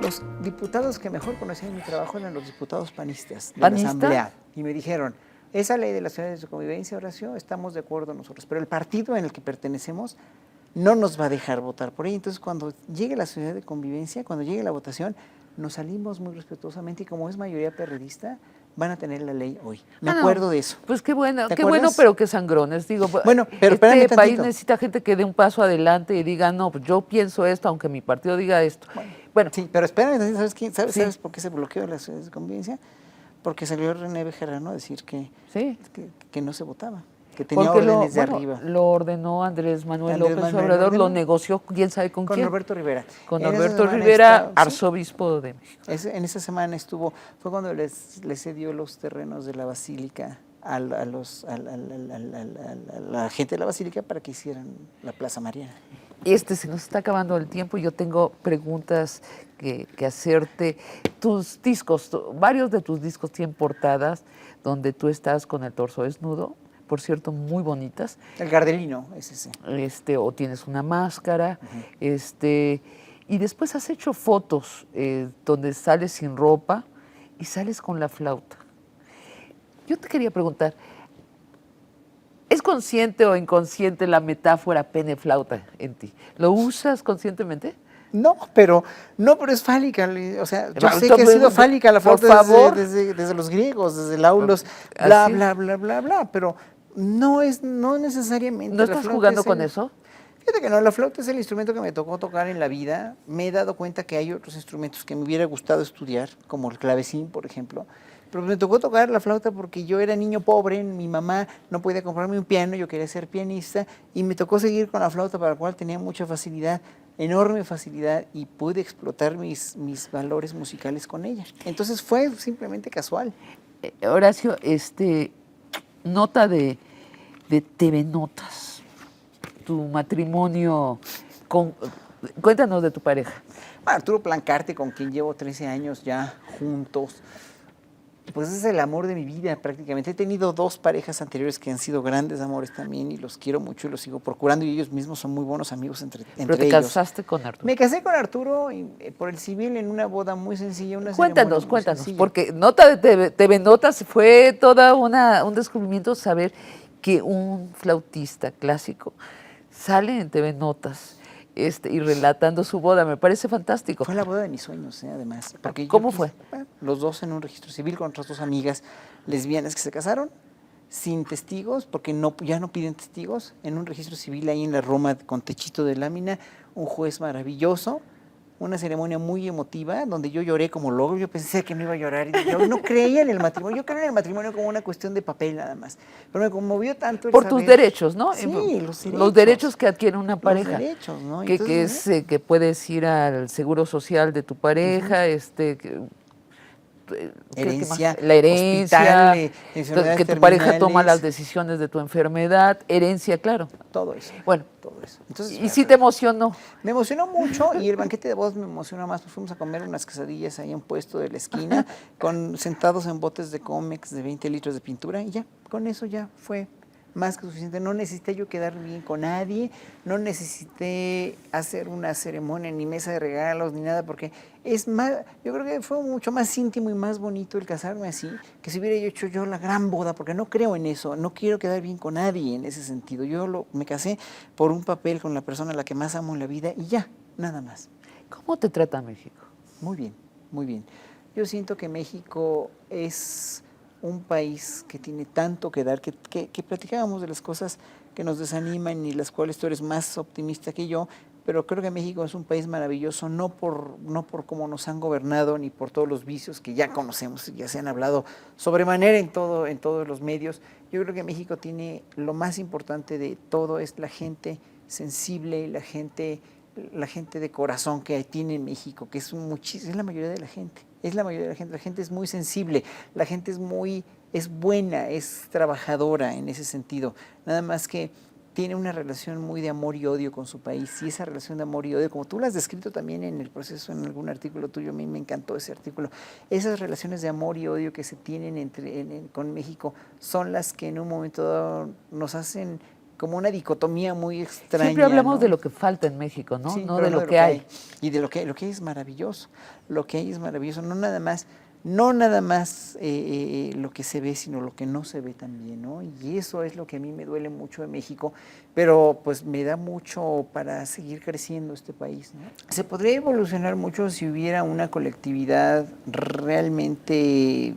Los diputados que mejor conocían mi trabajo eran los diputados panistas de ¿Panista? la Asamblea. Y me dijeron, esa ley de las ciudades de convivencia, Horacio, estamos de acuerdo nosotros, pero el partido en el que pertenecemos no nos va a dejar votar por ella. Entonces, cuando llegue la ciudad de convivencia, cuando llegue la votación, nos salimos muy respetuosamente y como es mayoría perredista, van a tener la ley hoy. Me acuerdo de eso. Pues qué bueno, ¿Te qué bueno, acuerdas? pero qué sangrones. Digo, Bueno, pero espérame este país tantito. necesita gente que dé un paso adelante y diga, no, pues yo pienso esto, aunque mi partido diga esto. Bueno, Sí, pero espérame, ¿sabes, Sí. ¿sabes por qué se bloqueó las ciudades de convivencia? Porque salió René Bejarano a decir sí. que no se votaba, que tenía Porque órdenes de arriba. lo ordenó Andrés Manuel Andrés López Manuel Obrador, lo ordenó. negoció, quién sabe con Con quién. Norberto Rivera. Con En esa Norberto semana Rivera, estaba- sí, arzobispo de México. en esa semana fue cuando les cedió los terrenos de la basílica a la gente de la basílica para que hicieran la Plaza Mariana. Se nos está acabando el tiempo y yo tengo preguntas que hacerte. Tus discos, varios de tus discos tienen portadas donde tú estás con el torso desnudo, por cierto, muy bonitas. El Gardelino es ese. O tienes una máscara, y después has hecho fotos donde sales sin ropa y sales con la flauta. Yo te quería preguntar, ¿es consciente o inconsciente la metáfora pene-flauta en ti? ¿Lo usas conscientemente? No, pero es fálica. O sea, yo sé Por que ha sido fálica la por flauta favor. desde los griegos, desde el aulos, bla, bla, bla, bla, bla, pero no necesariamente. ¿No la estás flauta jugando es con eso? Fíjate que no, la flauta es el instrumento que me tocó tocar en la vida. Me he dado cuenta que hay otros instrumentos que me hubiera gustado estudiar, como el clavecín, por ejemplo. Pero me tocó tocar la flauta porque yo era niño pobre, mi mamá no podía comprarme un piano, yo quería ser pianista y me tocó seguir con la flauta para la cual tenía mucha facilidad. enorme facilidad y pude explotar mis valores musicales con ella. Entonces fue simplemente casual. Horacio, nota de TV Notas, tu matrimonio, cuéntanos de tu pareja. Arturo Plancarte, con quien llevo 13 años ya juntos, pues es el amor de mi vida prácticamente. He tenido 2 parejas anteriores que han sido grandes amores también y los quiero mucho y los sigo procurando y ellos mismos son muy buenos amigos entre Pero te ellos. casaste con Arturo. Me casé con Arturo por el civil en una boda muy sencilla. Cuéntanos, sencilla. porque Nota de TV Notas fue toda un descubrimiento saber que un flautista clásico sale en TV Notas y relatando su boda. Me parece fantástico. Fue la boda de mis sueños, además. Porque ¿Cómo fue? Los 2 en un registro civil con otras 2 amigas lesbianas que se casaron sin testigos, porque ya no piden testigos, en un registro civil ahí en la Roma con techito de lámina, un juez maravilloso, una ceremonia muy emotiva, donde yo lloré como loco. Yo pensé que no iba a llorar y yo no creía en el matrimonio. Yo creía en el matrimonio como una cuestión de papel nada más. Pero me conmovió tanto el Por tus saber- derechos, ¿no? Sí, los derechos que adquiere una Los pareja. derechos, ¿no? Que Entonces, que puedes ir al seguro social de tu pareja, herencia, la herencia, hospital, que enfermedades tu pareja toma terminales. las decisiones de tu enfermedad, herencia, claro. Todo eso. Bueno, Todo eso. Entonces, y sí te emocionó. me emocionó mucho y el banquete de bodas me emocionó más. Nos fuimos a comer unas quesadillas ahí en un puesto de la esquina, sentados en botes de Comex de 20 litros de pintura y ya, con eso ya fue más que suficiente. No necesité yo quedar bien con nadie, no necesité hacer una ceremonia ni mesa de regalos ni nada, porque es más, yo creo que fue mucho más íntimo y más bonito el casarme así, que si hubiera hecho yo la gran boda, porque no creo en eso, no quiero quedar bien con nadie en ese sentido. Me casé por un papel con la persona a la que más amo en la vida y ya, nada más. ¿Cómo te trata México? Muy bien, muy bien. Yo siento que México es un país que tiene tanto que dar, que platicábamos de las cosas que nos desaniman y las cuales tú eres más optimista que yo, pero creo que México es un país maravilloso, no por cómo nos han gobernado ni por todos los vicios que ya conocemos, ya se han hablado sobremanera en todos los medios. Yo creo que México tiene lo más importante de todo, es la gente sensible, la gente de corazón que tiene en México, que es la mayoría de la gente. Es la mayoría de la gente es muy sensible, la gente es buena, es trabajadora en ese sentido, nada más que tiene una relación muy de amor y odio con su país, y esa relación de amor y odio, como tú la has descrito también en el proceso, en algún artículo tuyo, a mí me encantó ese artículo, esas relaciones de amor y odio que se tienen con México son las que en un momento dado nos hacen como una dicotomía muy extraña. Siempre hablamos ¿no? de lo que falta en México, ¿no? Sí, No pero de lo que hay. Y de lo que hay es maravilloso. Lo que hay es maravilloso. No nada más lo que se ve, sino lo que no se ve también, ¿no? Y eso es lo que a mí me duele mucho de México, pero pues me da mucho para seguir creciendo este país, ¿no? Se podría evolucionar mucho si hubiera una colectividad realmente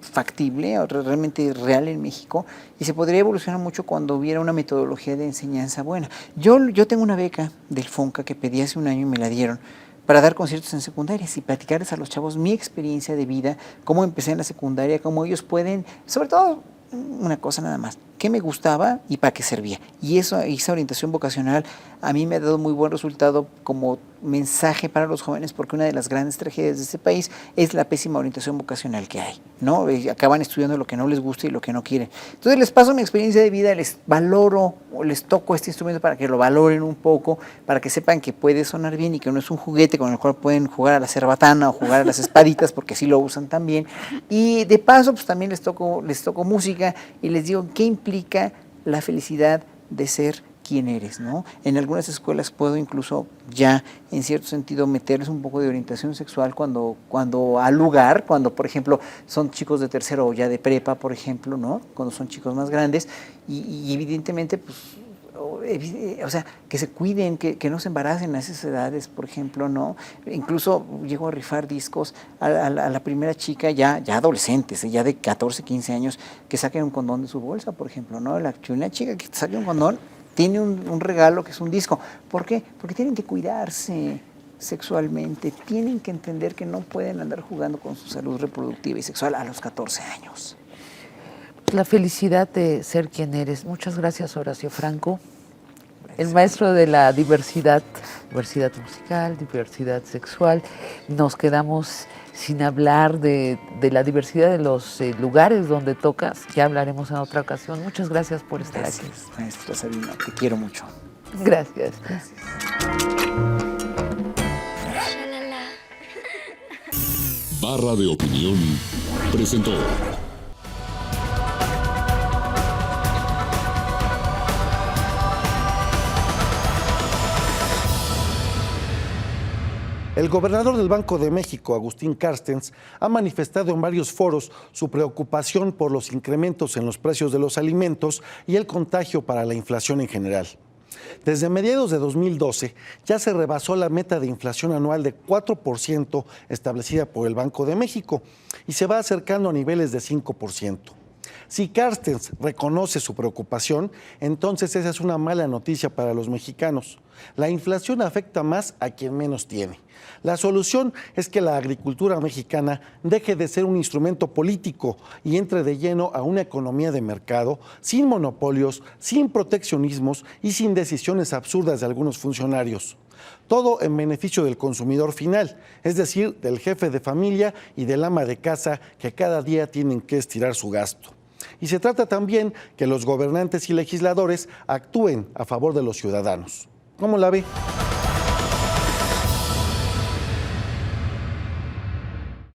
factible o realmente real en México, y se podría evolucionar mucho cuando hubiera una metodología de enseñanza buena. Yo tengo una beca del FONCA que pedí hace un año y me la dieron para dar conciertos en secundarias y platicarles a los chavos mi experiencia de vida, cómo empecé en la secundaria, cómo ellos pueden, sobre todo una cosa nada más, qué me gustaba y para qué servía. Y esa orientación vocacional a mí me ha dado muy buen resultado como mensaje para los jóvenes, porque una de las grandes tragedias de este país es la pésima orientación vocacional que hay, ¿no? Acaban estudiando lo que no les gusta y lo que no quieren. Entonces les paso mi experiencia de vida, les valoro o les toco este instrumento para que lo valoren un poco, para que sepan que puede sonar bien y que no es un juguete con el cual pueden jugar a la cerbatana o jugar a las espaditas, porque sí lo usan también. Y de paso, pues también les toco música y les digo qué implica la felicidad de ser quién eres, ¿no? En algunas escuelas puedo incluso ya, en cierto sentido, meterles un poco de orientación sexual cuando al lugar, cuando, por ejemplo, son chicos de tercero o ya de prepa, por ejemplo, ¿no? Cuando son chicos más grandes y evidentemente, pues, o sea, que se cuiden, que no se embaracen a esas edades, por ejemplo, ¿no? Incluso llego a rifar discos a la primera chica ya adolescentes, ya de 14, 15 años, que saquen un condón de su bolsa, por ejemplo, ¿no? Una chica que saque un condón tiene un regalo que es un disco. ¿Por qué? Porque tienen que cuidarse sexualmente, tienen que entender que no pueden andar jugando con su salud reproductiva y sexual a los 14 años. La felicidad de ser quien eres. Muchas gracias, Horacio Franco, el maestro de la diversidad. diversidad musical, diversidad sexual. Nos quedamos sin hablar de la diversidad de los lugares donde tocas. Ya hablaremos en otra ocasión. Muchas gracias por estar aquí. Gracias, maestra Sabina, te quiero mucho. Gracias. Barra de Opinión presentó. El gobernador del Banco de México, Agustín Carstens, ha manifestado en varios foros su preocupación por los incrementos en los precios de los alimentos y el contagio para la inflación en general. Desde mediados de 2012 ya se rebasó la meta de inflación anual de 4% establecida por el Banco de México y se va acercando a niveles de 5%. Si Carstens reconoce su preocupación, entonces esa es una mala noticia para los mexicanos. La inflación afecta más a quien menos tiene. La solución es que la agricultura mexicana deje de ser un instrumento político y entre de lleno a una economía de mercado, sin monopolios, sin proteccionismos y sin decisiones absurdas de algunos funcionarios. Todo en beneficio del consumidor final, es decir, del jefe de familia y del ama de casa que cada día tienen que estirar su gasto. Y se trata también que los gobernantes y legisladores actúen a favor de los ciudadanos. ¿Cómo la ve?